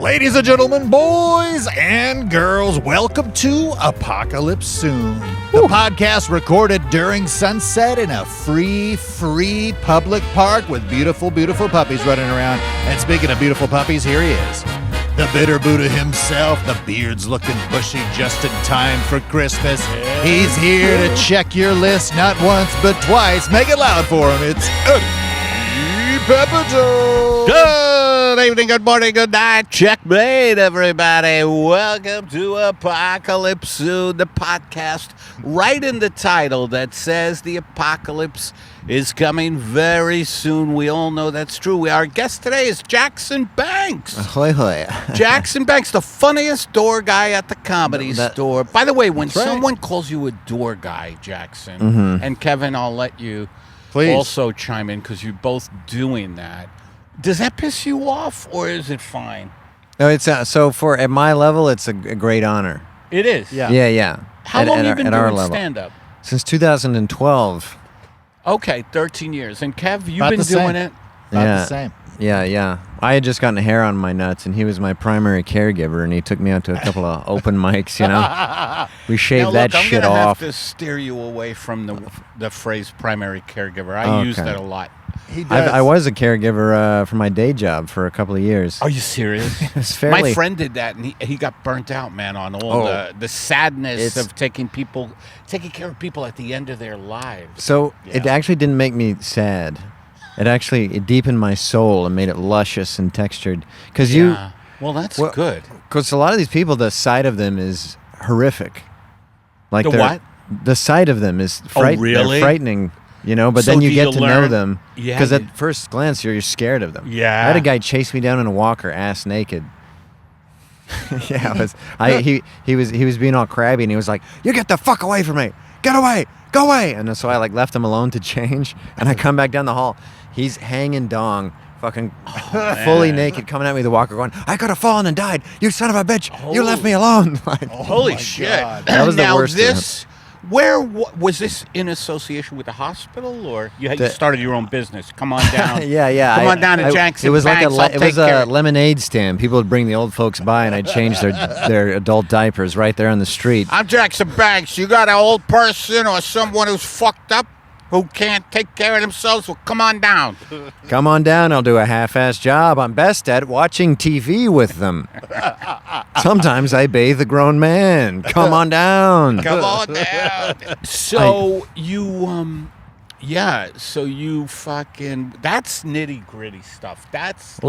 Ladies and gentlemen, boys and girls, welcome to Apocalypse Soon, the podcast recorded during sunset in a free public park with beautiful puppies running around. And speaking of beautiful puppies, here he is. The bitter Buddha himself, the beard's looking bushy just in time for Christmas. He's here to check your list not once but twice. Make it loud for him. It's Pepitone. Good evening, good morning, good night. Checkmate, everybody. Welcome to Apocalypse Soon, the podcast right in the title that says the apocalypse is coming very soon. We all know that's true. Our guest today is Jackson Banks. Ahoy, hoy. Jackson Banks, the funniest door guy at the comedy store. By the way, when someone calls you a door guy, Jackson, and Kevin, I'll let you also chime in because you're both doing that. Does that piss you off, or is it fine? No, it's so for at my level, it's a great honor. It is. Yeah. How long have you been doing stand-up? Since 2012. Okay, 13 years. And Kev, you've been doing it? About the same. Yeah. I had just gotten hair on my nuts, and he was my primary caregiver, and he took me out to a couple of open mics, you know. We shaved that shit off. I'm going to have to steer you away from the phrase primary caregiver. I use that a lot. He does. I was a caregiver for my day job for a couple of years. Are you serious? It's fairly... My friend did that, and he got burnt out, man, on all the sadness of taking care of people at the end of their lives. So it actually didn't make me sad. It deepened my soul and made it luscious and textured. Well, that's good. Because a lot of these people, the sight of them is horrific. Like what? The sight of them is really? They're frightening. You know, but so then you get to know them because at first glance you're scared of them. Yeah, I had a guy chase me down in a walker, ass naked. He was being all crabby, and he was like, "You get the fuck away from me! Get away! Go away!" And so I left him alone to change, and I come back down the hall. He's hanging dong, fucking fully naked, coming at me with the walker, going, "I could have fallen and died. You son of a bitch! You left me alone!" Holy shit! God. That was the worst. Where was this in association with the hospital, or you started your own business? Come on down. Yeah. Come on down to Jackson. It was Banks, it was a lemonade stand. People would bring the old folks by, and I'd change their adult diapers right there on the street. I'm Jackson Banks. You got an old person or someone who's fucked up who can't take care of themselves? Well, come on down. Come on down. I'll do a half-ass job. I'm best at watching TV with them. Sometimes I bathe a grown man. Come on down. Come on down. So you fucking, that's nitty-gritty stuff. That's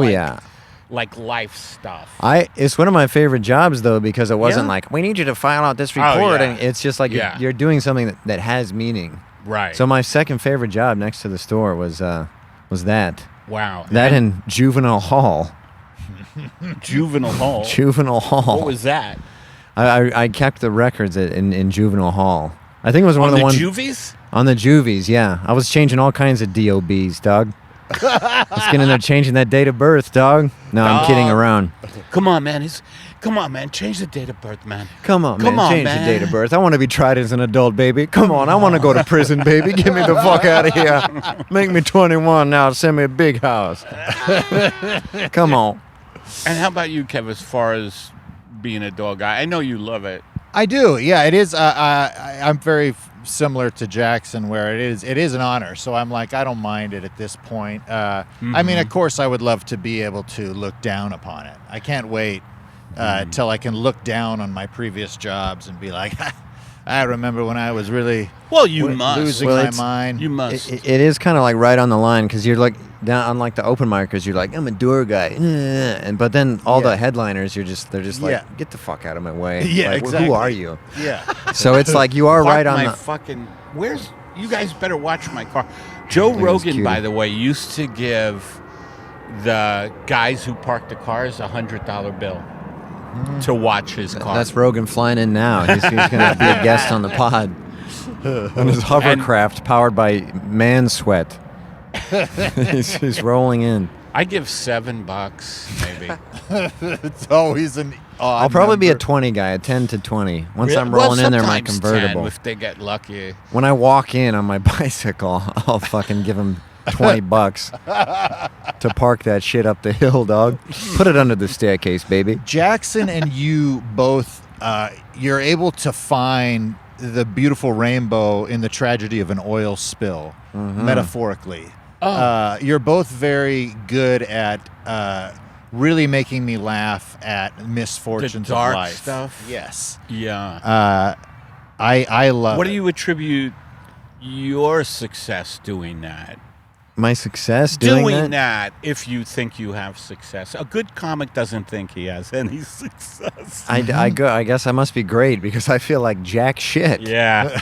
like life stuff. It's one of my favorite jobs, though, because it wasn't like, we need you to file out this report. And it's just like you're doing something that has meaning. Right. So my second favorite job next to the store was that. Wow. That and juvenile hall. Juvenile hall? Juvenile hall. What was that? I kept the records in juvenile hall. I think it was one of the ones... On the juvies? On the juvies, yeah. I was changing all kinds of DOBs, dog. I was getting in there changing that date of birth, dog. No, I'm kidding around. Come on, man. Change the date of birth, man. Come on, change the date of birth. I want to be tried as an adult, baby. Come on, I want to go to prison, baby. Get me the fuck out of here. Make me 21 now. Send me a big house. Come on. And how about you, Kev, as far as being a dog guy? I know you love it. I do. Yeah, it is. I'm very similar to Jackson, where it is an honor. So I'm like, I don't mind it at this point. I mean, of course, I would love to be able to look down upon it. I can't wait till I can look down on my previous jobs and be like, I remember when I was really losing my mind. You must. It is kind of like right on the line, because you're like down on like the open micers. You're like, I'm a door guy, but then all the headliners, they're just like, get the fuck out of my way. Yeah, like, exactly. Who are you? Yeah. So it's like you are right on the. You guys better watch my car. Joe Rogan, by the way, used to give the guys who park the cars $100 bill to watch his car. That's Rogan flying in now. He's going to be a guest on the pod. On his hovercraft powered by man sweat. he's rolling in. I give $7, maybe. It's always an odd I'll probably be a number. 20 guy, a 10 to 20. Once I'm rolling in there, my convertible. 10 if they get lucky. When I walk in on my bicycle, I'll fucking give him $20 to park that shit up the hill, dog. Put it under the staircase, baby. Jackson and you both, you're able to find the beautiful rainbow in the tragedy of an oil spill, metaphorically. You're both very good at really making me laugh at misfortunes The dark of life. stuff? Yes. Yeah. I love What it. do you attribute your success doing that? My success doing that, if you think you have success. A good comic doesn't think he has any success. I guess I must be great because I feel like jack shit. Yeah.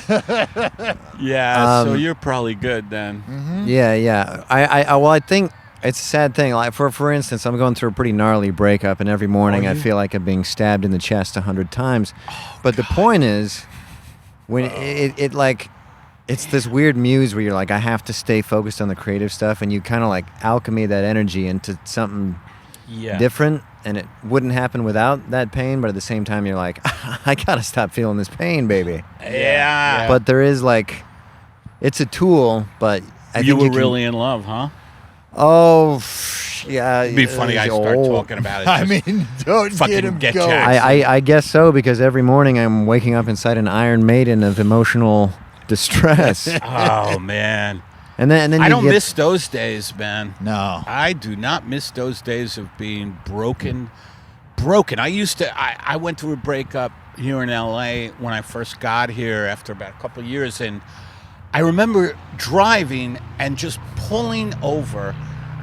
Yeah, so Um, you're probably good then. Yeah. I think it's a sad thing. Like for instance, I'm going through a pretty gnarly breakup, and every morning I feel like I'm being stabbed in the chest 100 times. But the point is, when it like, it's this weird muse where you're like, I have to stay focused on the creative stuff, and you kind of like alchemy that energy into something different, and it wouldn't happen without that pain. But at the same time, you're like, I gotta stop feeling this pain, baby. Yeah. But there is like, it's a tool, but I You think were can- really in love, huh? Oh, yeah. It'd be funny I start talking about it. I just mean, don't fucking get going. Jackson. I guess so, because every morning I'm waking up inside an Iron Maiden of emotional distress. Oh, man. and then I you don't get- miss those days, man. No. I do not miss those days of being broken. I went through a breakup here in LA when I first got here after about a couple of years, and I remember driving and just pulling over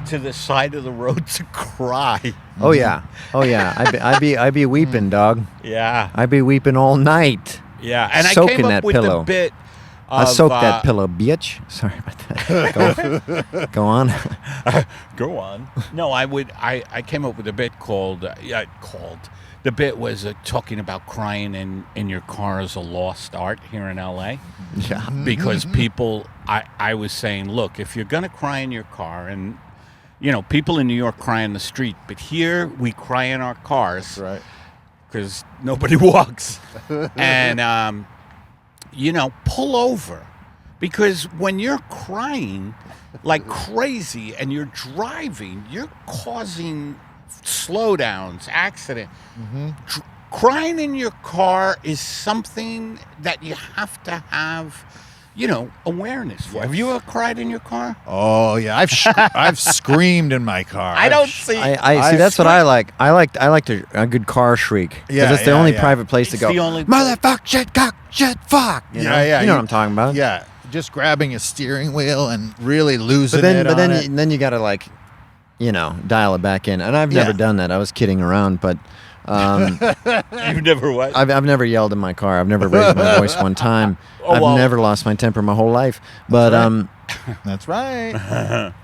to the side of the road to cry. Oh yeah. I'd be weeping, dog. Yeah, I'd be weeping all night. yeah. And I Soaking came up that with pillow. the bit I of, soaked that pillow, bitch. Sorry about that. Go on. Go on. No, I came up with a bit called the bit was talking about crying in your car as a lost art here in LA. Yeah. Because people, I was saying, look, if you're gonna cry in your car, and people in New York cry in the street, but here we cry in our cars, Right. because nobody walks, and pull over, because when you're crying like crazy and you're driving, you're causing slowdowns, accident. Crying in your car is something that you have to have, awareness for. Have you ever cried in your car? Oh yeah, I've screamed in my car. I don't see. I see. That's what I like. I like a good car shriek. 'Cause Yeah, it's the yeah, only yeah. private place to It's go. the only- Motherfuck, shit, cock, shit, fuck. You know? Yeah. You know what I'm talking about. Yeah, just grabbing a steering wheel and really losing But it on then it. then you gotta like, dial it back in. And I've never Yeah. done that. I was kidding around, but You've never what? I've never yelled in my car. I've never raised my voice one time. Oh, I've well. never lost my temper my whole life. But That's right.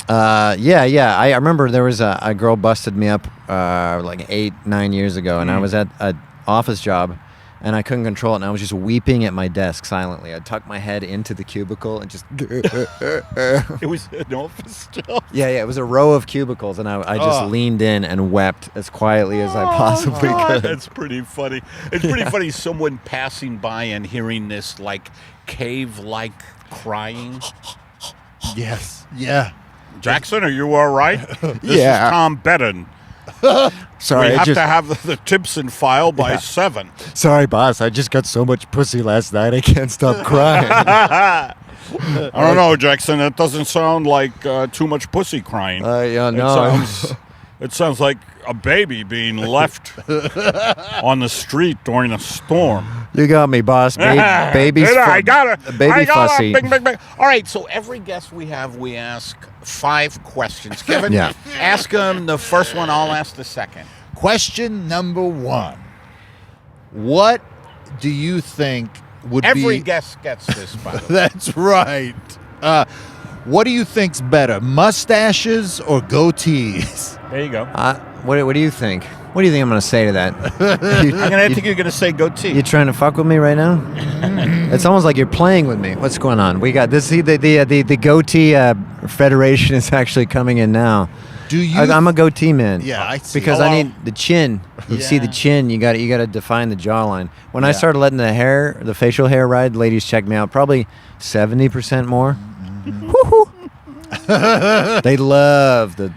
yeah. I remember there was a girl busted me up like 8-9 years ago, and I was at an office job, and I couldn't control it, and I was just weeping at my desk silently. I tucked my head into the cubicle and just It was an office job. yeah, it was a row of cubicles, and I just Oh. leaned in and wept as quietly as I possibly could. That's pretty funny. It's pretty funny. Someone passing by and hearing this like cave-like crying. Yes. Yeah. Jackson, are you all right? This Yeah. is Tom Bedden. Sorry, we I have just, to have the Timpson file by 7. sorry, boss. I just got so much pussy last night. I can't stop crying. I don't know, Jackson. That doesn't sound like too much pussy crying. Yeah, no. It sounds like a baby being left on the street during a storm. You got me, boss. Baby's I got it. baby I got fussy. it. Bing, bing, bing. All right, so every guest we have, we ask 5 questions. Kevin, Yeah. ask them the first one. I'll ask the second. Question number 1. What do you think would Every be... guest gets this, by the way. That's right. What do you think's better, mustaches or goatees? There you go. What do you think? What do you think I'm going to say to that? I think you're going to say goatee. You trying to fuck with me right now? It's almost like you're playing with me. What's going on? We got this. See, the goatee federation is actually coming in now. Do you? I'm a goatee man. Yeah, I see. Because Oh, I well, need the chin. You see the yeah. chin. You got to define the jawline. When I Yeah. started letting the facial hair ride, ladies check me out. Probably 70% more. Woo-hoo. They love the.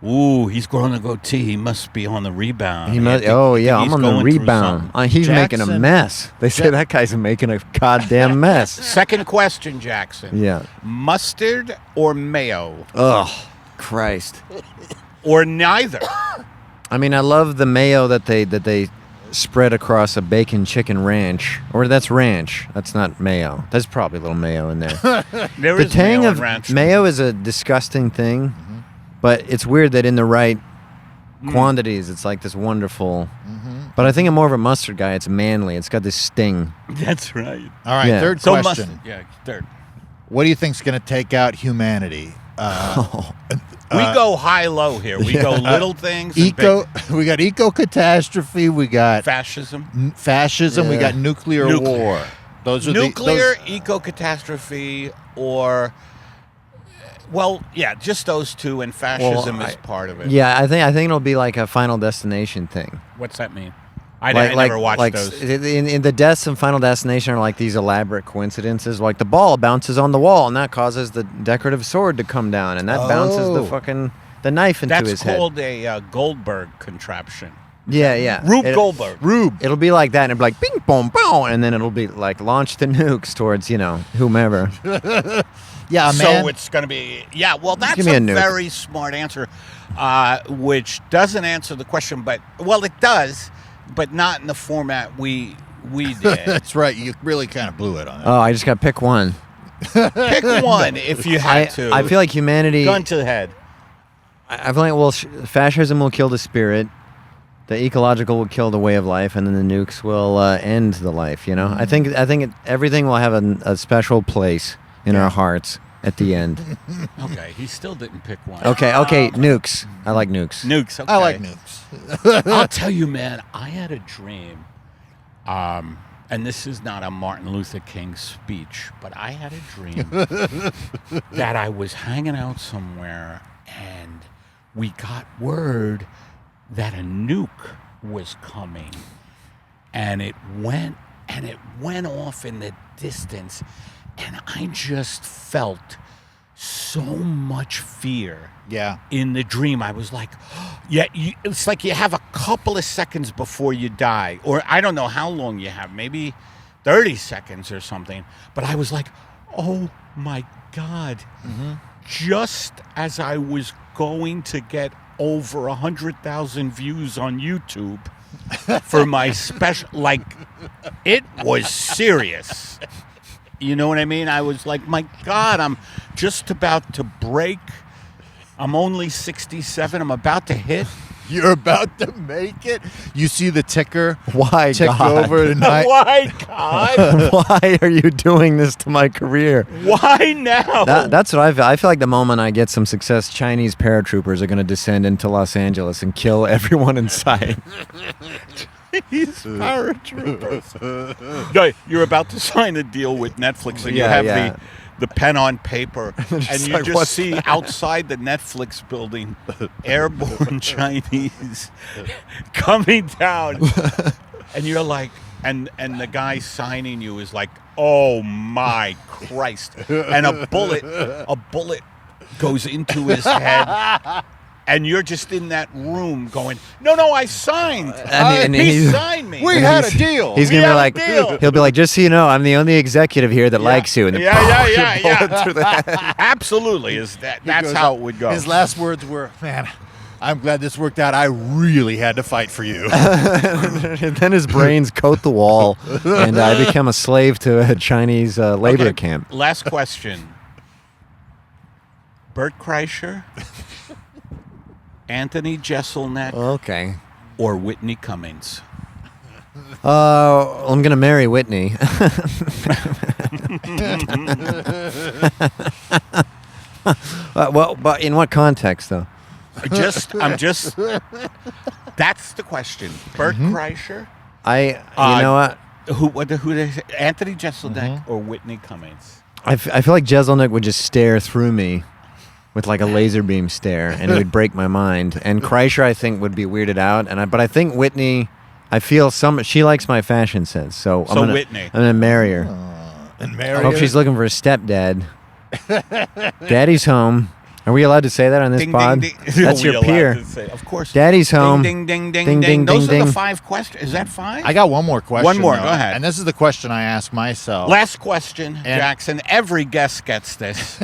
Ooh, he's growing a goatee. He must be on the rebound. He must, I'm on the rebound. He's making a Jackson. mess. They say that guy's making a goddamn mess. Second question, Jackson. Yeah. Mustard or mayo? Ugh, Christ. Or neither? I mean, I love the mayo that they spread across a bacon chicken ranch. Or that's ranch. That's not mayo. There's probably a little mayo in there. There The is tang mayo of in ranch. mayo is a disgusting thing, but it's weird that in the right quantities, it's like this wonderful. But I think I'm more of a mustard guy. It's manly. It's got this sting. That's right. All right, Yeah. third So question. mustard. Yeah, third. What do you think's going to take out humanity? We go high-low here. We go little things and We got eco catastrophe. We got fascism. fascism. We Yeah. got nuclear war. Those are Nuclear, eco-catastrophe, or... Well, yeah, just those two, and fascism is part of it. Yeah, I think it'll be like a Final Destination thing. What's that mean? I never watched those. In the deaths in Final Destination are like these elaborate coincidences. Like the ball bounces on the wall, and that causes the decorative sword to come down, and that bounces the knife into his head. That's called a Goldberg contraption. Yeah. Rube Goldberg. It'll be like that, and it'll be like bing, boom, boom, and then it'll be like launch the nukes towards whomever. Yeah, man. So it's going to be, well, that's give me a a nuke. very smart answer, which doesn't answer the question, but, well, it does, but not in the format we did. That's right. You really kind of blew it on that. Oh, I just got to pick one. Pick one if you had to. I feel like humanity. Gun to the head. I feel like fascism will kill the spirit, the ecological will kill the way of life, and then the nukes will end the life. I think everything will have a special place in our hearts at the end. Okay, he still didn't pick one. Okay, nukes. I like nukes. Nukes, okay. I like nukes. I'll tell you, man, I had a dream, and this is not a Martin Luther King speech, but I had a dream that I was hanging out somewhere, and we got word that a nuke was coming, and it went off in the distance, and I just felt so much fear. Yeah. In the dream, I was like, it's like you have a couple of seconds before you die, or I don't know how long you have, maybe 30 seconds or something. But I was like, oh my God. Just as I was going to get over 100,000 views on YouTube for my special, like, it was serious. You know what I mean? I was like, my God, I'm just about to break. I'm only 67. I'm about to hit. You're about to make it. You see the ticker Why, tick God? over tonight. Why, God? Why are you doing this to my career? Why now? That's what I feel. I feel like the moment I get some success, Chinese paratroopers are going to descend into Los Angeles and kill everyone in sight. These paratroopers. No, you're about to sign a deal with Netflix, and you have the pen on paper, and you like, just what's see outside the Netflix building airborne Chinese coming down, and you're like, and the guy signing you is like, oh my Christ, and a bullet goes into his head. And you're just in that room going, no, I signed. And he signed me. We had a deal. He's We gonna had be a like, deal. he'll be like, just so you know, I'm the only executive here that likes you. And then Yeah. through the head. Absolutely. That's how it would go. His last words were, man, I'm glad this worked out. I really had to fight for you. And then his brains coat the wall, and I become a slave to a Chinese labor Okay, camp. Last question. Bert Kreischer, Anthony Jeselnik, Okay. or Whitney Cummings? I'm gonna marry Whitney. But in what context, though? I'm just. That's the question. Bert Kreischer, You know what? Anthony Jeselnik or Whitney Cummings? I feel like Jeselnik would just stare through me with like a laser beam stare, and it would break my mind. And Kreischer, I think, would be weirded out. But I think Whitney, I feel she likes my fashion sense. So Whitney. I'm gonna marry her. And I marry hope her. she's looking for a stepdad. Daddy's home. Are we allowed to say that on this Ding, pod? ding, ding. That's Are we your allowed peer. to say- Of course. Daddy's home. Ding, ding, ding, Ding, ding, ding, Those ding, are the ding. 5 questions. Is that 5? I got one more question. One more, though, go ahead. And this is the question I ask myself. Last question, Jackson. Every guest gets this.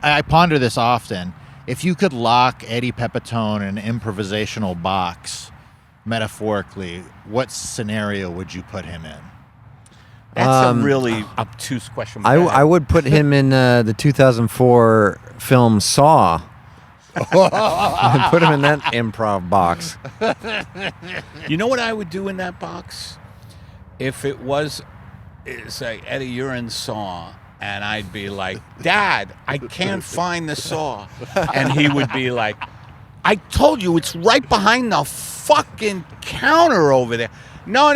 I ponder this often. If you could lock Eddie Pepitone in an improvisational box, metaphorically, what scenario would you put him in? That's a really obtuse question. I would put him in the 2004 film Saw. I'd put him in that improv box. You know what I would do in that box? If it was, say, Eddie, you're in Saw, and I'd be like, Dad, I can't find the saw. And he would be like, I told you it's right behind the fucking counter over there. No,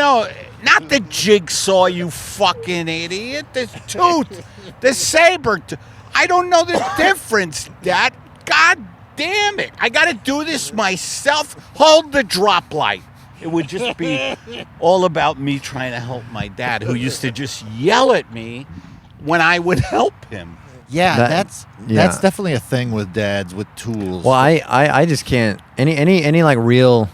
not the jigsaw, you fucking idiot. The tooth, the saber tooth. I don't know the difference, Dad. God damn it. I got to do this myself. Hold the drop light. It would just be all about me trying to help my dad, who used to just yell at me when I would help him. Yeah, that's yeah. definitely a thing with dads with tools. Well, I just can't any like real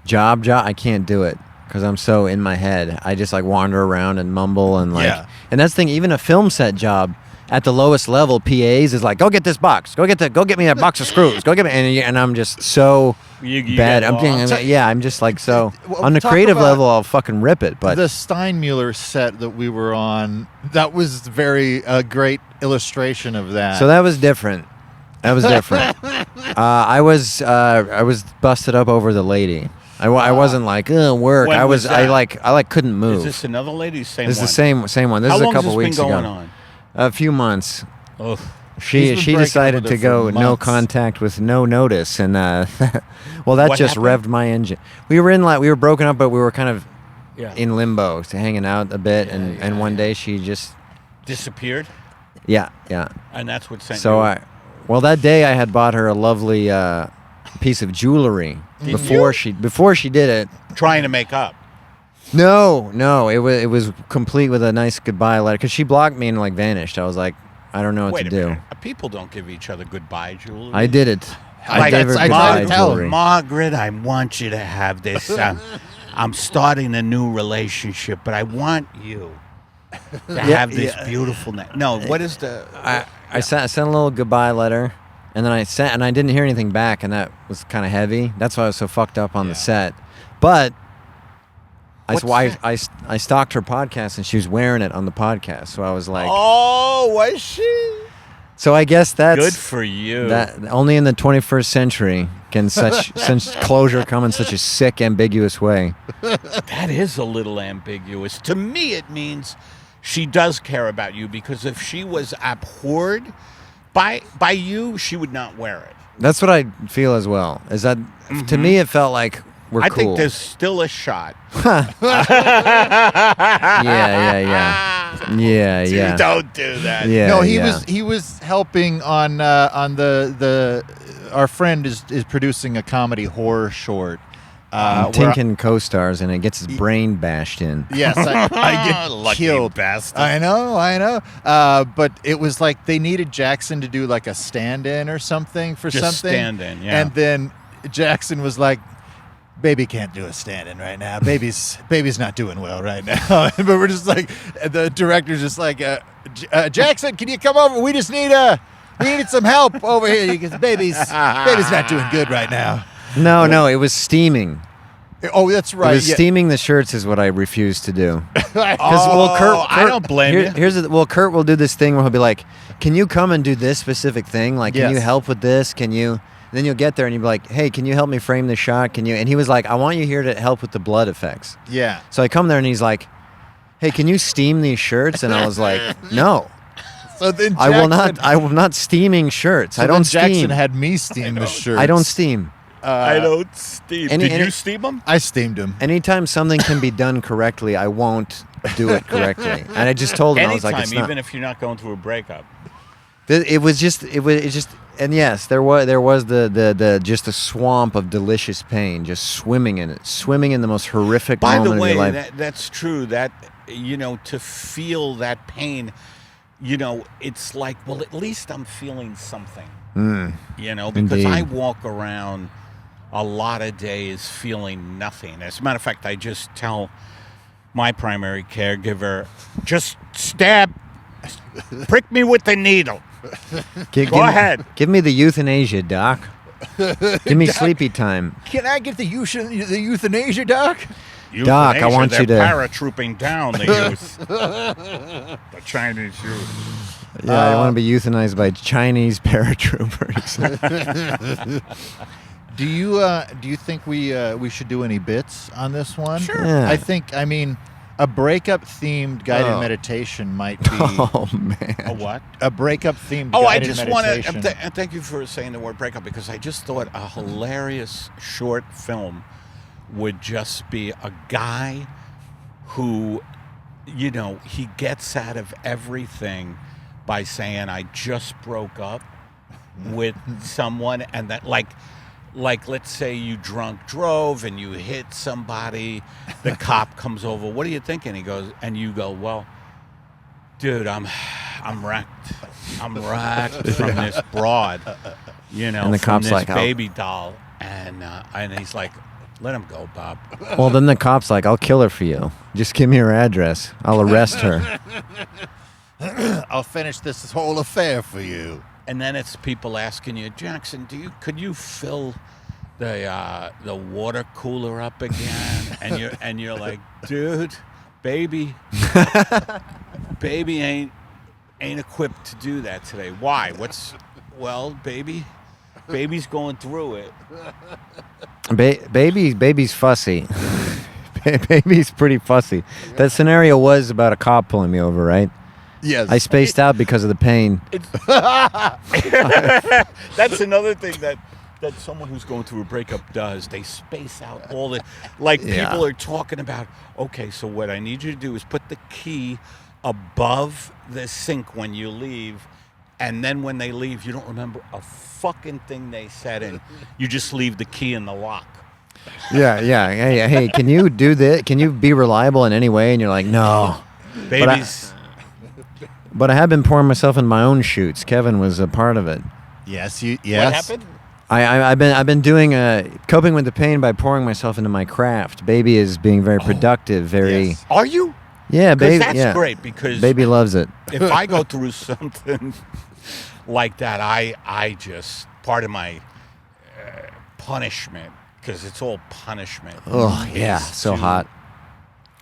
job I can't do it because I'm so in my head. I just like wander around and mumble and like and that's the thing. Even a film set job at the lowest level, PAs is like, go get this box, go get me a box of screws, go get me, and I'm just so You bad. get I'm just like so Well, on the talk creative about level, I'll fucking rip it. But the Steinmuller set that we were on, that was very great illustration of that. so that was different. That was different. I was busted up over the lady. I wasn't like work. When I was was I that? couldn't move. Is this another lady? Same This is one? the same one. This How is a long has couple this weeks been going ago. on? A few months. Ugh. She He's been breaking up decided with to her go for no months. contact with no notice, and well, that What just happened? revved my engine. We were broken up, but we were kind of Yeah. in limbo, so hanging out a bit, and one day she just Disappeared, yeah. and that's what sent So you. that day I had bought her a lovely piece of jewelry before she did it. Trying to make up. No, it was complete with a nice goodbye letter because she blocked me and like vanished. I was like, I don't know what Wait to a do. minute. People don't give each other goodbye jewelry. I did it. I gave her tried to goodbye tell her. jewelry. Margaret, I want you to have this. I'm starting a new relationship, but I want you to have this beautiful. No, what is the? I sent a little goodbye letter, and then I didn't hear anything back, and that was kind of heavy. That's why I was so fucked up on the set. But I stalked her podcast, and she was wearing it on the podcast. So I was like, Oh, was she? so I guess that's Good for you. That only in the 21st century can such closure come in such a sick, ambiguous way. That is a little ambiguous. To me, it means she does care about you, because if she was abhorred by you, she would not wear it. That's what I feel as well. Is that to me it felt like we're I cool. think there's still a shot. Yeah. Don't do that. Yeah. No, yeah. he was helping on the our friend is producing a comedy horror short. where Tinkin co-stars and it gets his brain bashed in. Yes, I get Lucky killed. bastard. I know. But it was like they needed Jackson to do like a stand-in or something for Just something. stand-in, yeah. And then Jackson was like, "Baby can't do a stand-in right now. Baby's baby's not doing well right now." But we're just like, the director's just like, "Jackson, can you come over? We just need we need some help over here because baby's not doing good right now." No, it was steaming. Oh, that's right. It was yeah. steaming the shirts is what I refuse to do. Oh, I don't blame you. Kurt will do this thing where he'll be like, "Can you come and do this specific thing? Like, can you Yes. help with this? Can you?" And then you'll get there and you'll be like, "Hey, can you help me frame this shot? Can you?" And he was like, "I want you here to help with the blood effects." Yeah. So I come there and he's like, "Hey, can you steam these shirts?" And I was like, "No, So then I will not steaming shirts. So I don't then Jackson steam. had me steam the shirt. I don't steam. I don't steam. Did you steam them? I steamed him. Anytime something can be done correctly, I won't do it correctly." And I just told him, I was like, Anytime, "It's not." even if you're not going through a breakup. It was just, and yes, there was the just a swamp of delicious pain, just swimming in it, swimming in the most horrific By moment the way, of your life. that's true. That, to feel that pain, it's like, well, at least I'm feeling something. Mm, Because indeed. I walk around a lot of days feeling nothing. As a matter of fact, I just tell my primary caregiver, just prick me with the needle. Go ahead. Give me the euthanasia, Doc. Give me sleepy time. Can I get the euthanasia, Doc? Doc, I want they're you to- paratrooping down the youth. The Chinese youth. Yeah, I want to be euthanized by Chinese paratroopers. Do you think we should do any bits on this one? Sure. Yeah. I mean, a breakup themed guided Oh. meditation might be Oh man. A what? a breakup themed. Oh, I guided just want meditation. to, and thank you for saying the word breakup, because I just thought a hilarious short film would just be a guy who, he gets out of everything by saying, I just broke up with someone, and that like let's say you drunk drove and you hit somebody, the cop comes over, what are you thinking? He goes, and you go, well, dude, I'm wrecked. I'm wrecked from this broad, And the from cop's this like, baby doll, and he's like, let him go, Bob. Well, then the cop's like, I'll kill her for you. Just give me her address. I'll arrest her. I'll finish this whole affair for you. And then it's people asking you, Jackson, could you fill the water cooler up again? And you're like, dude, baby ain't equipped to do that today. Why? Baby's going through it. Baby's fussy. Baby's pretty fussy. That scenario was about a cop pulling me over, right? Yes. I spaced out because of the pain. That's another thing that someone who's going through a breakup does. They space out all the, like, Yeah. people are talking about, okay, so what I need you to do is put the key above the sink when you leave, and then when they leave, you don't remember a fucking thing they said, and you just leave the key in the lock. Yeah. Hey, can you do this? Can you be reliable in any way? And you're like, no. Babies. But I have been pouring myself in my own shoots. Kevin was a part of it. Yes. What happened? I've been doing coping with the pain by pouring myself into my craft. Baby is being very productive. Very yes. Are you? yeah, baby. That's Yeah, great, because baby loves it. if I go through something like that, I just, part of my punishment, because it's all punishment. Oh yeah, is so to- hot.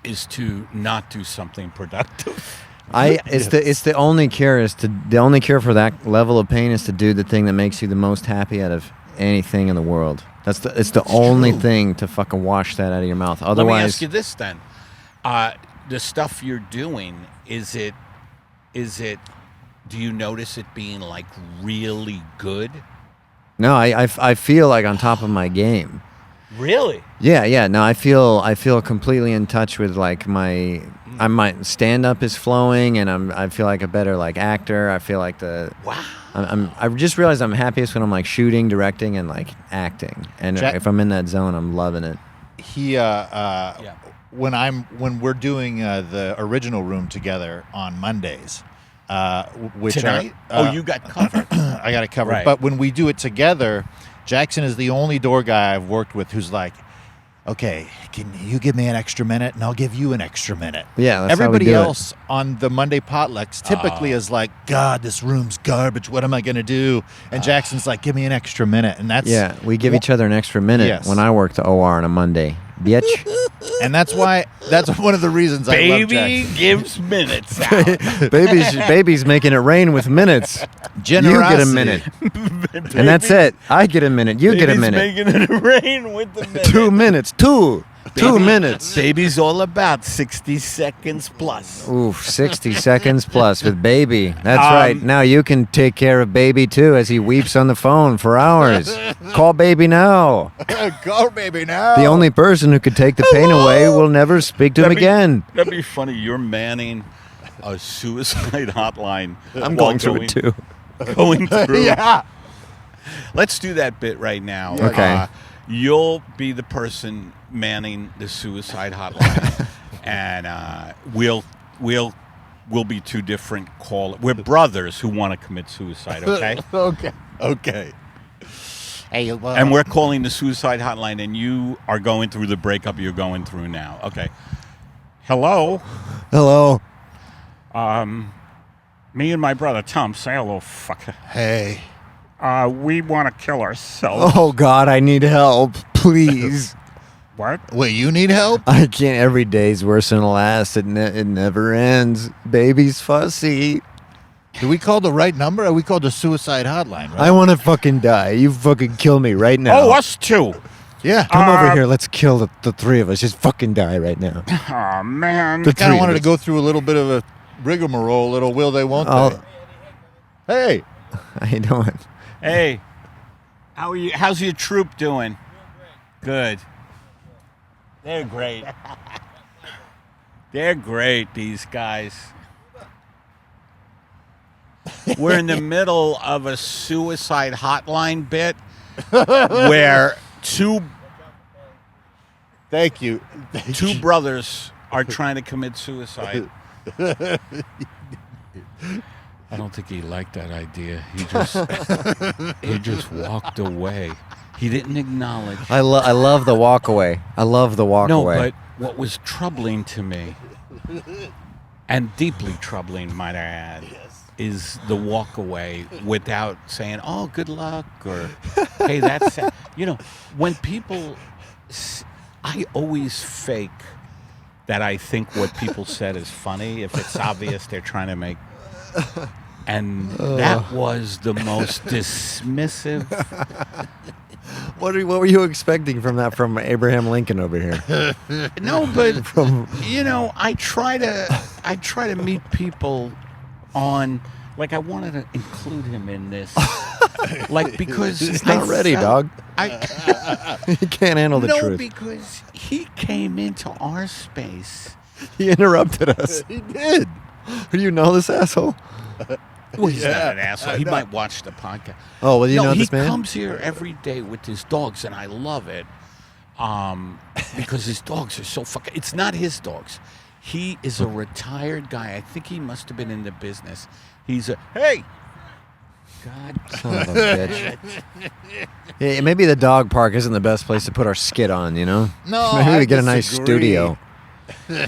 Is to not do something productive. It's the only cure for that level of pain is to do the thing that makes you the most happy out of anything in the world. It's the only true. thing to fucking wash that out of your mouth. Let me Otherwise, ask you this then: the stuff you're doing, is it? Do you notice it being like really good? no, I feel like on top of my game. Really? Yeah. No, I feel completely in touch with like my stand up is flowing, and I feel like a better like actor. I feel like Wow. I just realized I'm happiest when I'm like shooting, directing, and like acting. And Jack- if I'm in that zone, I'm loving it. He when we're doing the original room together on Mondays, which Tonight? are, You got covered. I got it covered. Right. But when we do it together, Jackson is the only door guy I've worked with who's like, okay, can you give me an extra minute and I'll give you an extra minute. Yeah, that's how we Everybody do it. else on the Monday potlucks typically is like, God, this room's garbage. What am I going to do? And Jackson's like, give me an extra minute. And that's Yeah, we give each other an extra minute Yes. when I work the OR on a Monday. Bitch. and that's one of the reasons I love Baby Jackson. gives minutes out. baby's making it rain with minutes. You get a minute. And that's it. I get a minute. You get a Baby's minute. making it rain with the minute. 2 minutes. Two minutes. Baby's all about 60 seconds plus. Oof, 60 seconds plus with baby. That's Um, right. Now you can take care of baby too as he weeps on the phone for hours. Call baby now. Go, baby, now. The only person who could take the pain away will never speak to him again. That'd be funny. You're manning a suicide hotline. I'm while going through it too. Going through. Yeah. Let's do that bit right now. Okay. You'll be the person manning the suicide hotline, and we'll we'll be two different We're brothers who want to commit suicide, okay? Okay. Hey, And we're calling the suicide hotline, and you are going through the breakup you're going through now. Okay. Hello? Hello. Me and my brother Tom, say hello, fucker. Hey. We want to kill ourselves. Oh, God, I need help. Please. What? Wait, you need help? I can't. Every day's worse than the last. It never ends. Baby's fussy. Did we call the right number? Or we called the suicide hotline, right? I want to fucking die. You fucking kill me right now. Oh, us too. Yeah. Come over here. Let's kill the three of us. Just fucking die right now. Oh, man. The I kind three of wanted of to go through a little bit of a rigmarole, little will they, won't they? Hey. How you doing? Hey. How are you? How's your troop doing? Good. They're great. They're great, these guys. We're in the middle of a suicide hotline bit where two Thank you. brothers are trying to commit suicide. I don't think he liked that idea. He just walked away. He didn't acknowledge. I love the walk away. I love the walk No, away. but what was troubling to me, and deeply troubling, might I add, is the walk away without saying, "Oh, good luck," or "Hey, that's," when people, I always fake that I think what people said is funny if it's obvious they're trying to make. And that was the most dismissive. What were you expecting from that from Abraham Lincoln over here? No, but I try to meet people on, like, I wanted to include him in this, like, because He's not ready, dog. He can't handle the truth. No, because he came into our space. He interrupted us. He did. Do you know this asshole? Well, he's not an asshole. He might watch the podcast. Oh, well, you know this man? He comes here every day with his dogs, and I love it because his dogs are so fucking... It's not his dogs. He is a retired guy. I think he must have been in the business. He's a... Hey! God. Son of a bitch. Yeah, maybe the dog park isn't the best place to put our skit on, you know? No, Maybe I we get a nice disagree. studio.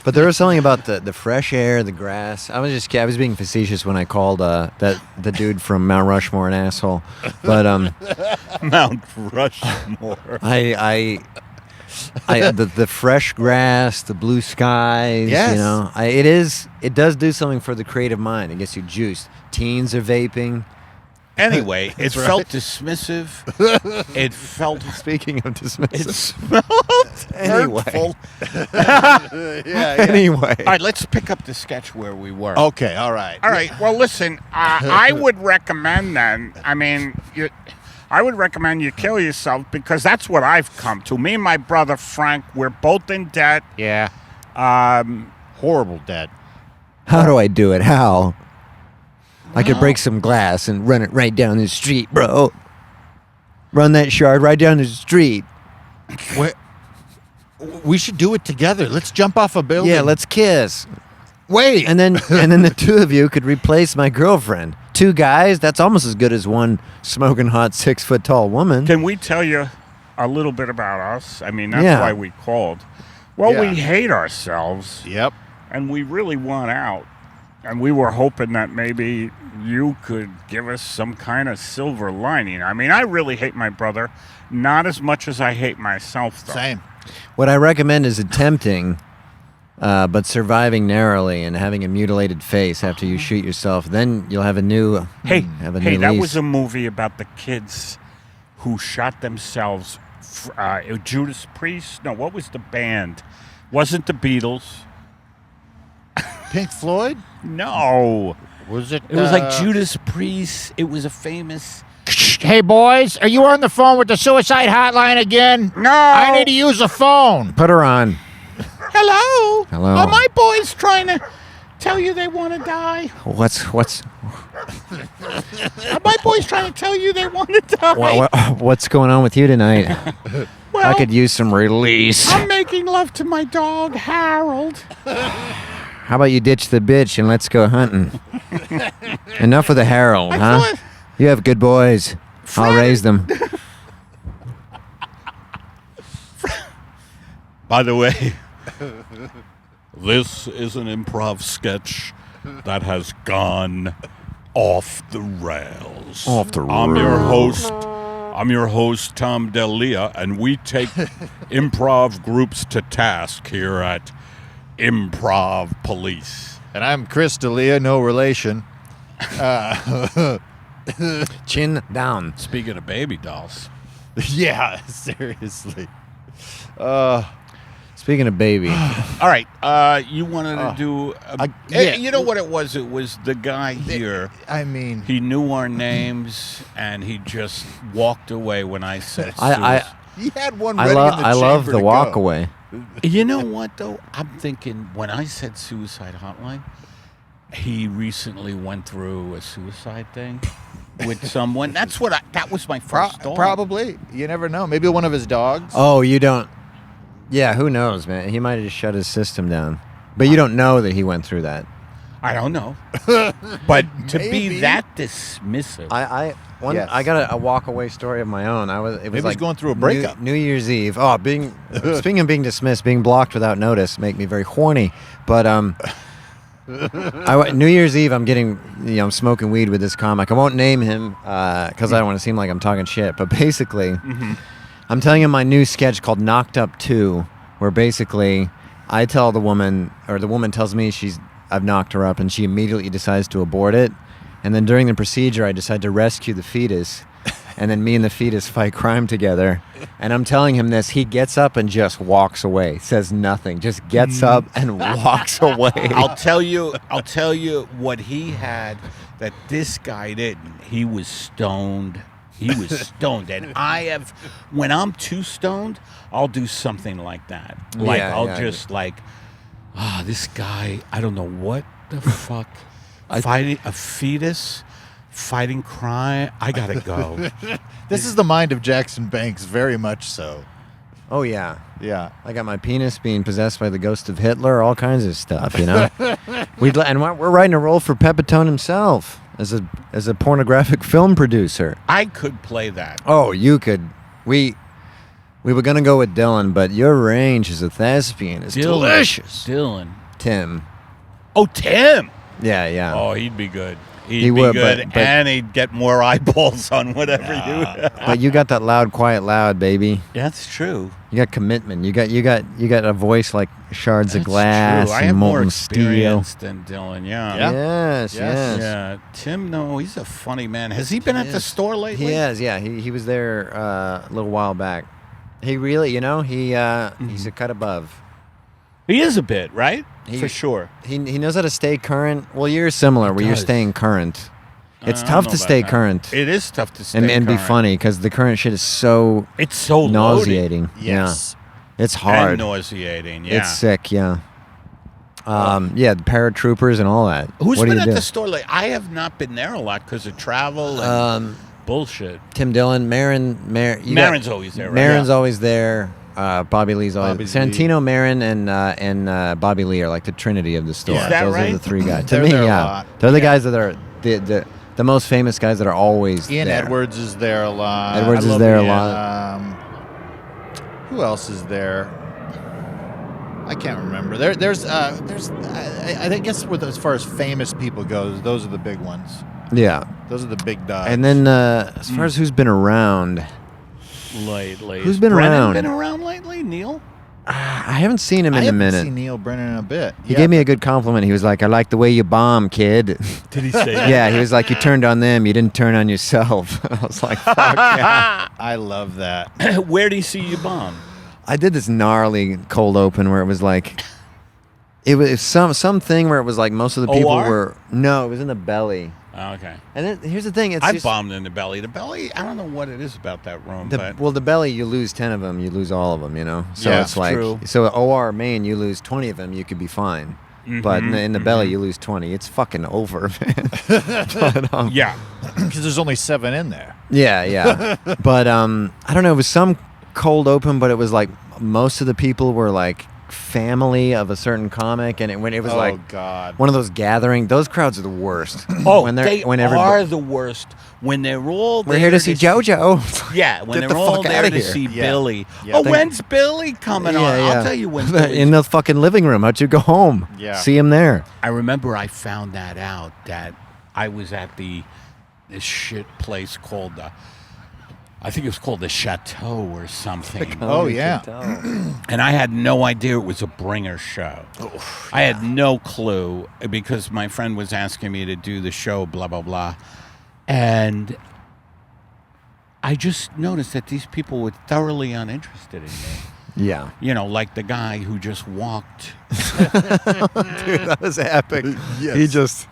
But there was something about the fresh air, the grass. I was being facetious when I called the dude from Mount Rushmore an asshole. But Mount Rushmore. the fresh grass, the blue skies. Yes. You know, it does do something for the creative mind. It gets you juiced. Teens are vaping. Anyway, it That's felt right. dismissive. It felt... Speaking of dismissive. It smelled Anyway. hurtful. Anyway. All right, let's pick up the sketch where we were. Okay, all right. All right. Well, listen. I would recommend then. I mean, I would recommend you kill yourself because that's what I've come to. Me and my brother Frank, we're both in debt. Yeah. Horrible debt. How do I do it? How? I could break some glass and run it right down the street, bro. Run that shard right down the street. We should do it together. Let's jump off a building. Yeah, let's kiss. Wait. And then the two of you could replace my girlfriend. Two guys, that's almost as good as one smoking hot 6 foot tall woman. Can we tell you a little bit about us? I mean, that's Yeah. why we called. Well, Yeah. we hate ourselves, Yep. and we really want out. And we were hoping that maybe you could give us some kind of silver lining. I mean, I really hate my brother, not as much as I hate myself, though. Same. What I recommend is attempting, but surviving narrowly and having a mutilated face after you shoot yourself. Then you'll have a new Hey, that lease. was a movie about the kids who shot themselves. Judas Priest? No, what was the band? Wasn't the Beatles? Pink Floyd? No. Was it? It was like Judas Priest. It was a famous... Hey, boys, are you on the phone with the suicide hotline again? No. I need to use the phone. Put her on. Hello? Hello. Are my boys trying to tell you they want to die? What's Are my boys trying to tell you they want to die? what's going on with you tonight? Well, I could use some release. I'm making love to my dog, Harold. How about you ditch the bitch and let's go hunting? Enough of the Herald, huh? thought- You have good boys. I'll raise them. By the way, this is an improv sketch that has gone off the rails. Off the I'm your host, Tom Delia, and we take improv groups to task here at Improv Police. And I'm Chris D'Elia, no relation. Chin down. Speaking of baby dolls. Yeah, seriously. Speaking of baby, All right, you wanted to do... yeah. You know what it was? It was the guy here. I mean, He knew our names, and he just walked away when I said he had one I ready in the love chamber the to walk go. away. You know what, though? I'm thinking when I said suicide hotline, he recently went through a suicide thing with someone. That was my first thought. Probably. You never know. Maybe one of his dogs. Oh, you don't. Yeah, who knows, man? He might have just shut his system down. But you don't know that he went through that. I don't know. But to Maybe. be that dismissive. I Yes. got a walk away story of my own. It was Maybe he's like going through a breakup. New Year's Eve. Oh, speaking of being dismissed, being blocked without notice make me very horny. But New Year's Eve, I'm smoking weed with this comic. I won't name him because I don't want to seem like I'm talking shit. But basically, I'm telling him my new sketch called Knocked Up 2, where basically I tell the woman, or the woman tells me I've knocked her up, and she immediately decides to abort it. And then during the procedure, I decide to rescue the fetus. And then me and the fetus fight crime together. And I'm telling him this. He gets up and just walks away. Says nothing. Just gets up and walks away. I'll tell you what he had that this guy didn't. He was stoned. And when I'm too stoned, I'll do something like that. Like Yeah, I'll yeah. just this guy, I don't know what the fuck. Fighting a fetus, fighting crime. I gotta go. This is the mind of Jackson Banks, very much so. Oh, yeah. Yeah. I got my penis being possessed by the ghost of Hitler, all kinds of stuff, you know? We're writing a role for Pepitone himself as a pornographic film producer. I could play that. Oh, you could. We were going to go with Dylan, but your range as a thespian is delicious. Dylan. Tim. Oh, Tim. Yeah. Oh, he'd be good. He He'd be would, good, but- and he'd get more eyeballs on whatever you. But you got that loud, quiet, loud, baby. That's true. You got commitment. You got a voice like shards of That's glass true. I and have more molten steel. experience than Dylan. Yeah. Yeah. Yes. Yeah. Tim, no, he's a funny man. Has he been at the store lately? He has, yeah. He was there a little while back. He really, he's a cut above. He is a bit, right? He- For sure. He knows how to stay current. Well, you're similar, where you're does. staying current. It's I don't tough know to about stay that. current It is tough to stay and be current. funny because the current shit is so It's so loaded nauseating. Yes. Yeah, it's and hard. nauseating. Yeah. It's sick. Yeah. The paratroopers and all that. Who's what do been you at do? the store lately? I have not been there a lot because of travel and bullshit. Tim Dillon, Marin. Marin's always there, right? Marin's always there. Bobby Lee's always Bobby Santino, Marin, and Bobby Lee are like the trinity of the store. Is that Those are right? the three guys. To They're me, there a yeah, lot. they're the guys that are the most famous guys that are always Ian there. Edwards is there a lot. Edwards I is love there a Ian. lot. Who else is there? I can't remember. There's I guess as far as famous people goes, those are the big ones. Yeah, Those are the big dogs. and then as far as who's been around, Lately. Who's Has been Brennan around? been around lately? Neil? I haven't seen him I in a haven't minute. seen Neil Brennan in a bit. He gave me a good compliment. He was like, "I like the way you bomb, kid." Did he say that? Yeah, he was like, "You turned on them, you didn't turn on yourself." I was like, "Fuck yeah." I love that. Where did he see you bomb? I did this gnarly cold open where it was like, it was something where it was like most of the people OR? were it was in the belly. Oh, okay. And then here's the thing, it's I just, bombed in the belly. The belly, I don't know what it is about that room, but the belly, you lose 10 of them, you lose all of them, So Yeah, it's like, true. so OR main, you lose 20 of them, you could be fine. But in the belly, you lose 20. It's fucking over, man. But, yeah. Because there's only 7 in there. yeah. But I don't know. It was some cold open, but it was like most of the people were like family of a certain comic, and when it was like God. one of those gathering. Those crowds are the worst. Oh, when they when are the worst. When they're all we're here to see JoJo. Yeah, when Get they're the all fuck there outta to here. see Yeah. Billy. Yeah. Oh, when's Billy coming on? I'll tell you when. Billy's In the fucking living room. How'd you go home? Yeah. See him there. I remember I found that out that I was at this shit place called I think it was called the Chateau or something. Oh, yeah. And I had no idea it was a bringer show. I had no clue because my friend was asking me to do the show, blah, blah, blah. And I just noticed that these people were thoroughly uninterested in me. Yeah. You know, like the guy who just walked. Dude, that was epic. Yes. He just.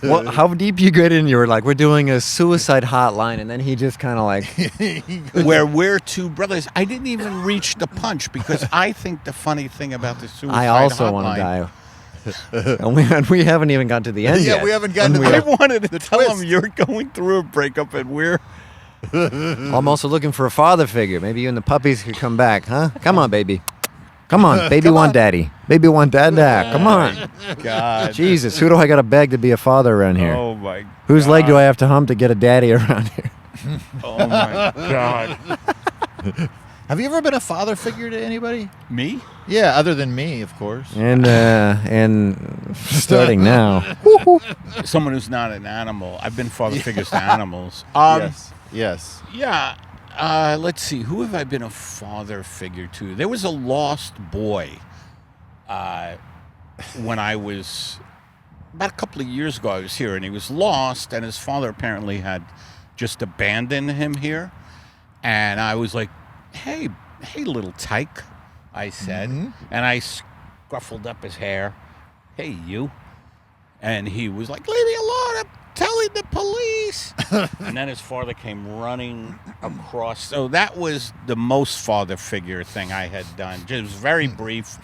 How deep you get in? You were like, we're doing a suicide hotline, and then he just kind of like. Where we're two brothers. I didn't even reach the punch because I think the funny thing about the suicide I also hotline, want to die. And we haven't even gotten to the end Yeah, yet. we haven't gotten And to I the wanted to tell twist. him you're going through a breakup and we're I'm also looking for a father figure. Maybe you and the puppies could come back, huh? Come on, baby. Come on, baby Come want on. daddy. Baby want dad. Come on. God. Jesus, who do I got to beg to be a father around here? Oh my. Whose leg do God. I have to hump to get a daddy around here? Oh my God. Have you ever been a father figure to anybody? Me? Yeah, other than me, of course. And starting now. Someone who's not an animal. I've been father figures to animals. Yes. Yeah. Let's see. Who have I been a father figure to? There was a lost boy when I was about a couple of years ago. I was here, and he was lost, and his father apparently had just abandoned him here. And I was like, "Hey, little tyke," I said, and I scruffled up his hair. "Hey, you," and he was like, "Leave me alone! I'm telling the police." And then his father came running across. So that was the most father figure thing I had done. It was very brief.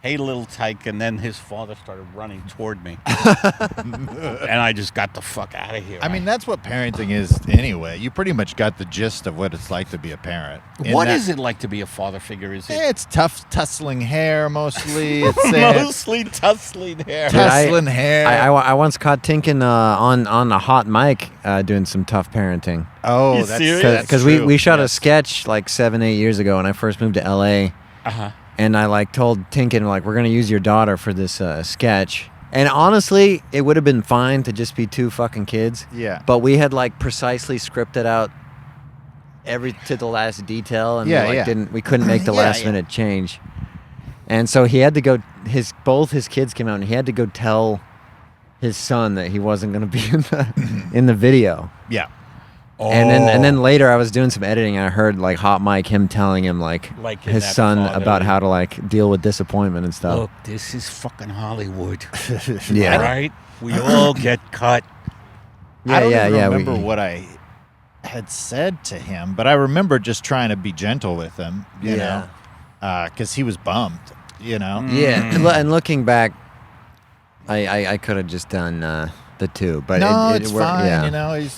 "Hey, little tyke," and then his father started running toward me. And I just got the fuck out of here. I mean, that's what parenting is anyway. You pretty much got the gist of what it's like to be a parent. What is it like to be a father figure? Is it It's tough, tussling hair mostly. It's mostly tussling hair? tussling hair. I once caught Tinkin on a hot mic doing some tough parenting. Oh, You that's serious? Because we shot a sketch like 7-8 years ago when I first moved to LA. Uh-huh. And I like told Tinkin, like, we're going to use your daughter for this sketch. And honestly, it would have been fine to just be two fucking kids. Yeah. But we had like precisely scripted out every to the last detail, and we couldn't make the last minute change. And so he had to go. Both his kids came out, and he had to go tell his son that he wasn't going to be in the video. Yeah. And then later I was doing some editing and I heard like hot mic him telling him like Like in his that son father- about how to like deal with disappointment and stuff. Look, this is fucking Hollywood. Yeah. All right? We all get cut. I don't even we- remember what I had said to him, but I remember just trying to be gentle with him, you know, because he was bummed, you know. Yeah, and looking back, I could have just done the two, but No, it it's worked, fine, yeah. you know.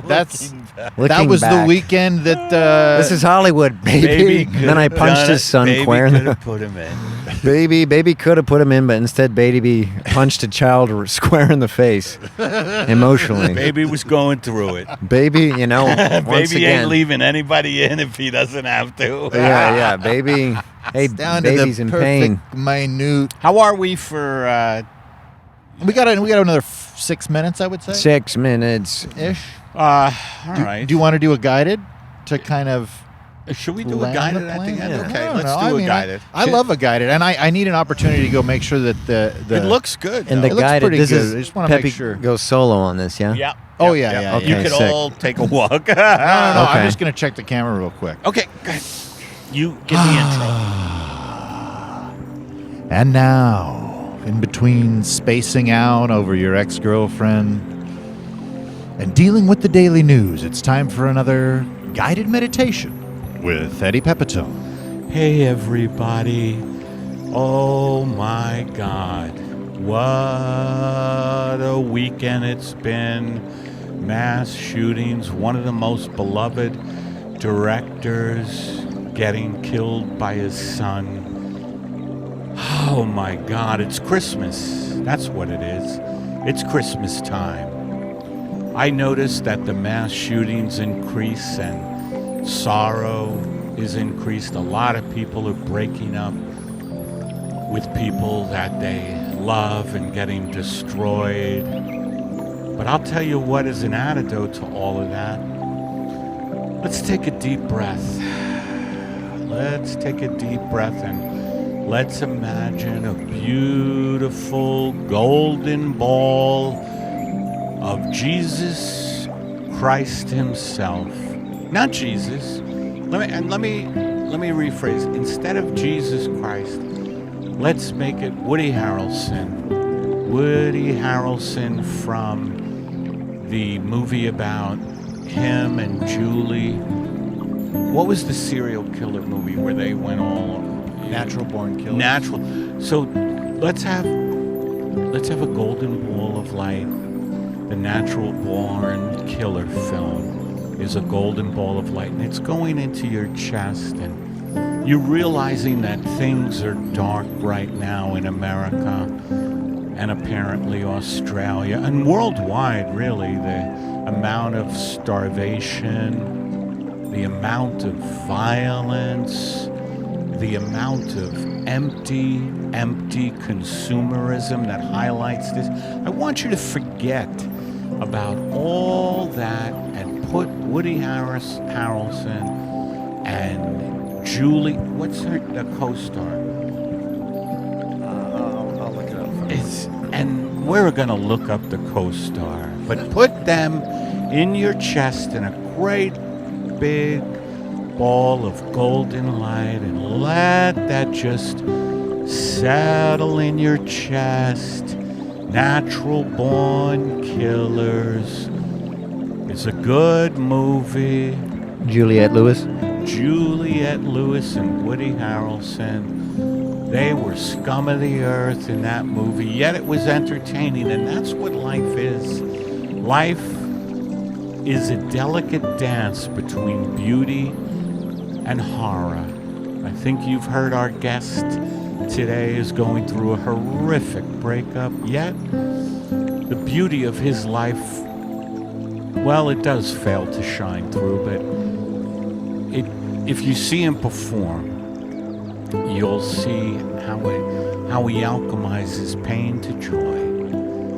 That Looking was back, the weekend that. This is Hollywood, baby. And then I punched his son square in could the have put him in. baby could have put him in, but instead baby punched a child square in the face, emotionally. Baby was going through it. Baby, you know, once Baby again, ain't leaving anybody in if he doesn't have to. yeah, baby. Hey, down baby's to the in perfect, pain. minute. How are we for We got another 6 minutes, I would say. 6 minutes. Ish. all right. Do you want to do a guided to kind of? Should we do a land guided the at the plane? end? Yeah. Okay, I don't let's know. do I a mean, guided. I love a guided, and I need an opportunity to go make sure that the It looks good. And though. the looks guy pretty this good. is I just wanna make Pepe sure. goes solo on this, yeah? Yeah. Oh, yeah. Okay, You could sick. all take a walk. No, I'm Okay. just gonna check the camera real quick. Okay, go ahead. You give the intro. And now, in between spacing out over your ex-girlfriend and dealing with the daily news, it's time for another guided meditation with Eddie Pepitone. Hey, everybody. Oh, my God. What a weekend it's been. Mass shootings. One of the most beloved directors getting killed by his son. Oh my God, it's Christmas. That's what it is. It's Christmas time. I noticed that the mass shootings increase and sorrow is increased. A lot of people are breaking up with people that they love and getting destroyed. But I'll tell you what is an antidote to all of that. Let's take a deep breath. Let's take a deep breath and let's imagine a beautiful golden ball of Jesus Christ himself. Not Jesus. Let me rephrase. Instead of Jesus Christ, let's make it Woody Harrelson. Woody Harrelson from the movie about him and Julie. What was the serial killer movie where they went all Natural Born Killers. natural? So let's have a golden ball of light. The Natural Born Killer film is a golden ball of light, and it's going into your chest, and you're realizing that things are dark right now in America and apparently Australia and worldwide, really. The amount of starvation, the amount of violence, the amount of empty consumerism that highlights this. I want you to forget about all that and put Woody Harrelson and Julie, what's the co-star? I'll look it up. And we're going to look up the co-star, but put them in your chest in a great big ball of golden light and let that just settle in your chest. Natural Born Killers is a good movie. Juliette Lewis. Juliette Lewis and Woody Harrelson. They were scum of the earth in that movie, yet it was entertaining, and that's what life is. Life is a delicate dance between beauty and horror. I think you've heard our guest today is going through a horrific breakup, yet the beauty of his life, well, it does fail to shine through, but if you see him perform, you'll see how he alchemizes pain to joy.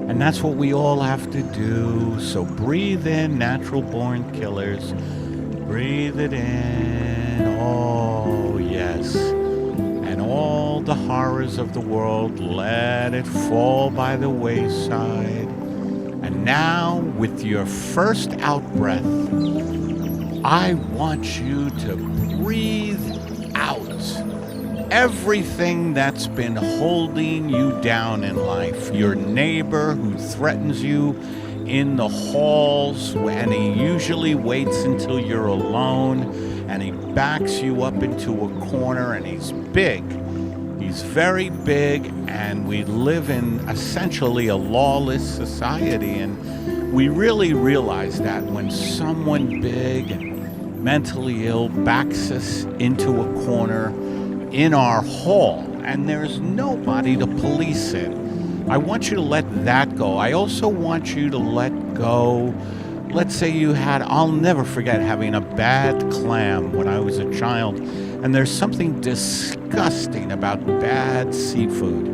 And that's what we all have to do. So breathe in, Natural Born Killers. Breathe it in. Oh, yes. And all the horrors of the world, let it fall by the wayside. And now, with your first out-breath, I want you to breathe out everything that's been holding you down in life. Your neighbor who threatens you in the halls, and he usually waits until you're alone, and he backs you up into a corner, and he's big. He's very big, and we live in essentially a lawless society, and we really realize that when someone big and mentally ill backs us into a corner in our hall, and there's nobody to police it. I want you to let that go. I also want you to let go. Let's say you had, I'll never forget having a bad clam when I was a child, and there's something disgusting about bad seafood,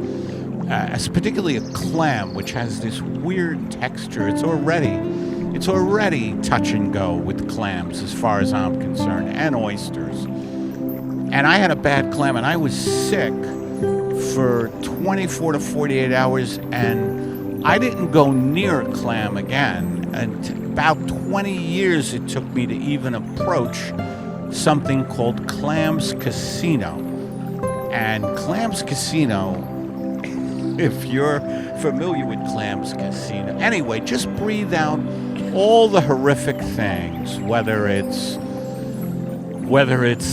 particularly a clam, which has this weird texture. It's already touch and go with clams as far as I'm concerned, and oysters. And I had a bad clam, and I was sick for 24 to 48 hours, and I didn't go near a clam again. And about 20 years it took me to even approach something called Clams Casino. And Clams Casino, if you're familiar with Clams Casino, anyway, just breathe out all the horrific things, whether it's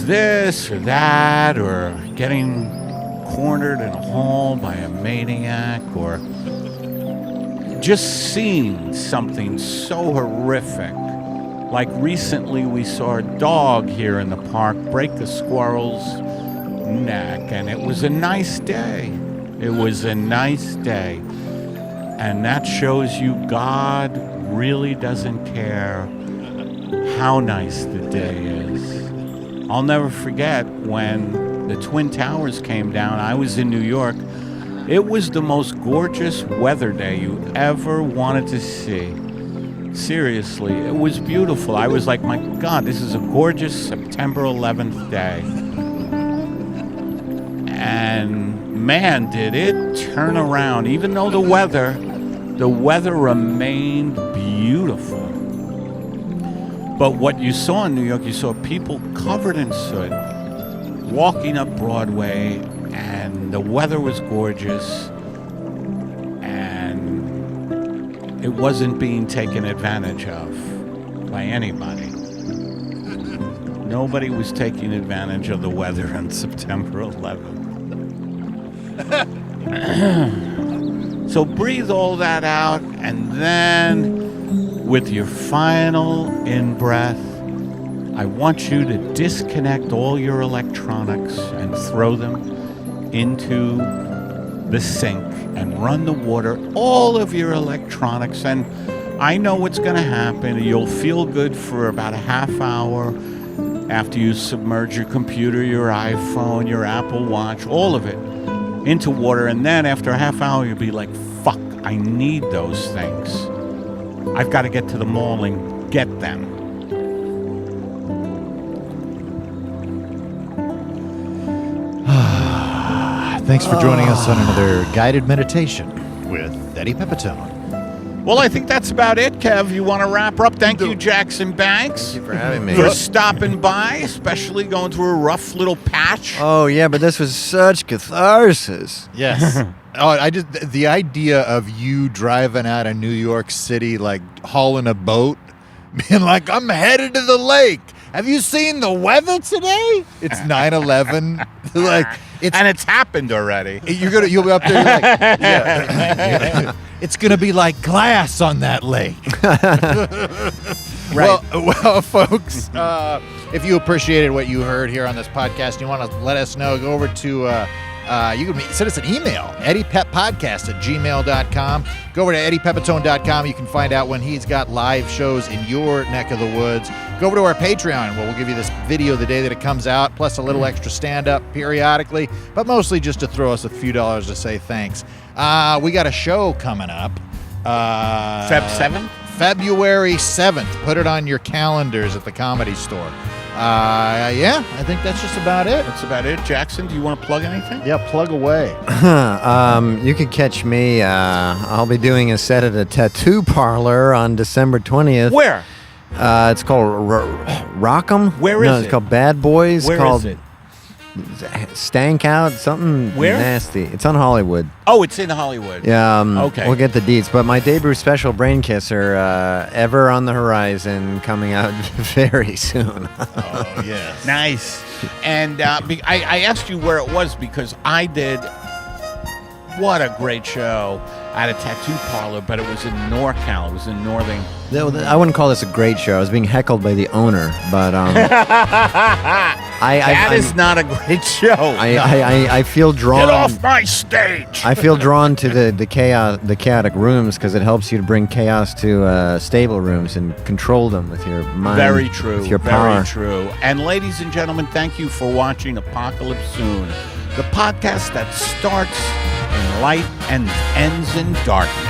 this or that, or getting cornered in a hall by a maniac, or just seeing something so horrific. Like recently we saw a dog here in the park break a squirrel's neck, and it was a nice day. It was a nice day. And that shows you God really doesn't care how nice the day is. I'll never forget when the Twin Towers came down. I was in New York. It was the most gorgeous weather day you ever wanted to see. Seriously, it was beautiful. I was like, my God, this is a gorgeous September 11th day. And man, did it turn around. Even though the weather remained beautiful. But what you saw in New York, you saw people covered in soot, walking up Broadway, and the weather was gorgeous, and it wasn't being taken advantage of by anybody. Nobody was taking advantage of the weather on September 11th. So breathe all that out, and then with your final in-breath, I want you to disconnect all your electronics and throw them into the sink and run the water, all of your electronics. And I know what's going to happen. You'll feel good for about a half hour after you submerge your computer, your iPhone, your Apple Watch, all of it into water. And then after a half hour, you'll be like, fuck, I need those things. I've got to get to the mall and get them. Thanks for joining us on another guided meditation with Eddie Pepitone. Well, I think that's about it, Kev. You want to wrap up? Thank you, Jackson Banks, Thank you for having me. for stopping by, especially going through a rough little patch. Oh yeah, but this was such catharsis. Yes. The idea of you driving out of New York City, like hauling a boat, being like, I'm headed to the lake. Have you seen the weather today? It's 9/11. Like It's happened already. you'll be up there like, yeah. It's gonna be like glass on that lake. Right. Well, folks, if you appreciated what you heard here on this podcast, and you want to let us know, go over to you can send us an email, eddiepetpodcast@gmail.com. Go over to eddiepepitone.com. You can find out when he's got live shows in your neck of the woods. Go over to our Patreon, where we'll give you this video the day that it comes out, plus a little extra stand-up periodically, but mostly just to throw us a few dollars to say thanks. We got a show coming up. Feb 7th? February 7th. Put it on your calendars at the Comedy Store. Yeah, I think that's just about it. That's about it. Jackson, do you want to plug anything? Yeah, plug away. You can catch me. I'll be doing a set at a tattoo parlor on December 20th. Where? It's called Rock'em. Where is No, it's it? called Bad Boys. Where called is it? Stank Out. Something Where? nasty. It's on Hollywood. Oh, it's in Hollywood. Yeah. Okay. We'll get the deets. But my debut special, Brain Kisser, ever on the horizon, coming out very soon. Oh, yes. Nice. And I asked you where it was because I did. What a great show at a tattoo parlor, but it was in NorCal. It was in Northern. I wouldn't call this a great show. I was being heckled by the owner, but That is not a great show. I feel drawn. Get off my stage. I feel drawn to the chaotic rooms because it helps you to bring chaos to stable rooms and control them with your mind. Very true. With your power. Very true. And ladies and gentlemen, thank you for watching Apocalypse Soon, the podcast that starts in light and ends in darkness.